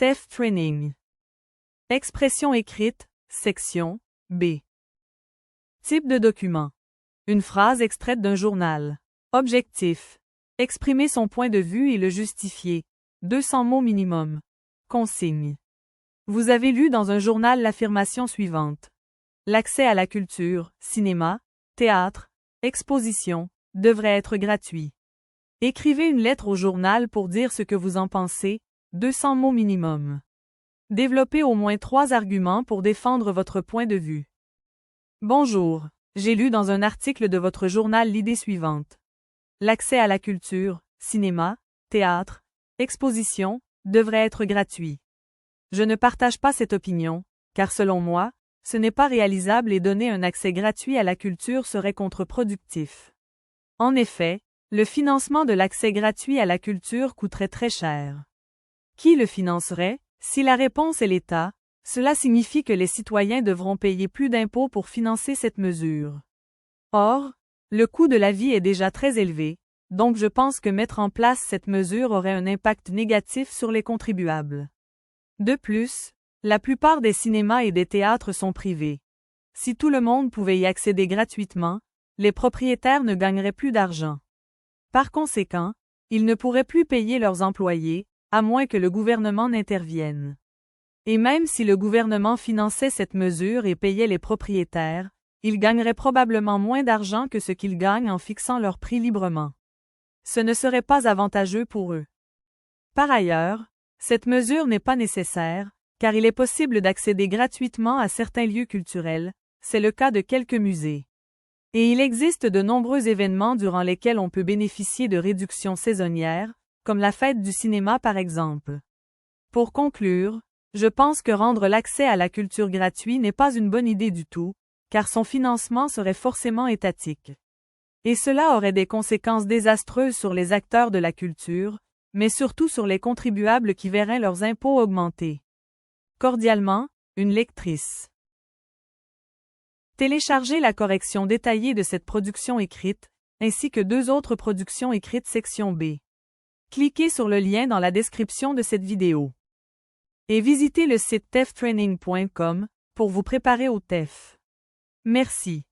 TEF Training. Expression écrite, section B. Type de document. Une phrase extraite d'un journal. Objectif. Exprimer son point de vue et le justifier. 200 mots minimum. Consigne. Vous avez lu dans un journal l'affirmation suivante. L'accès à la culture, cinéma, théâtre, exposition, devrait être gratuit. Écrivez une lettre au journal pour dire ce que vous en pensez, 200 mots minimum. Développez au moins 3 arguments pour défendre votre point de vue. Bonjour, j'ai lu dans un article de votre journal l'idée suivante. L'accès à la culture, cinéma, théâtre, exposition, devrait être gratuit. Je ne partage pas cette opinion, car selon moi, ce n'est pas réalisable et donner un accès gratuit à la culture serait contre-productif. En effet, le financement de l'accès gratuit à la culture coûterait très cher. Qui le financerait? Si la réponse est l'État, cela signifie que les citoyens devront payer plus d'impôts pour financer cette mesure. Or, le coût de la vie est déjà très élevé, donc je pense que mettre en place cette mesure aurait un impact négatif sur les contribuables. De plus, la plupart des cinémas et des théâtres sont privés. Si tout le monde pouvait y accéder gratuitement, les propriétaires ne gagneraient plus d'argent. Par conséquent, ils ne pourraient plus payer leurs employés, à moins que le gouvernement n'intervienne. Et même si le gouvernement finançait cette mesure et payait les propriétaires, ils gagneraient probablement moins d'argent que ce qu'ils gagnent en fixant leur prix librement. Ce ne serait pas avantageux pour eux. Par ailleurs, cette mesure n'est pas nécessaire, car il est possible d'accéder gratuitement à certains lieux culturels, c'est le cas de quelques musées. Et il existe de nombreux événements durant lesquels on peut bénéficier de réductions saisonnières, comme la fête du cinéma par exemple. Pour conclure, je pense que rendre l'accès à la culture gratuit n'est pas une bonne idée du tout, car son financement serait forcément étatique. Et cela aurait des conséquences désastreuses sur les acteurs de la culture, mais surtout sur les contribuables qui verraient leurs impôts augmenter. Cordialement, une lectrice. Téléchargez la correction détaillée de cette production écrite, ainsi que 2 autres productions écrites section B. Cliquez sur le lien dans la description de cette vidéo. Et visitez le site teftraining.com pour vous préparer au TEF. Merci.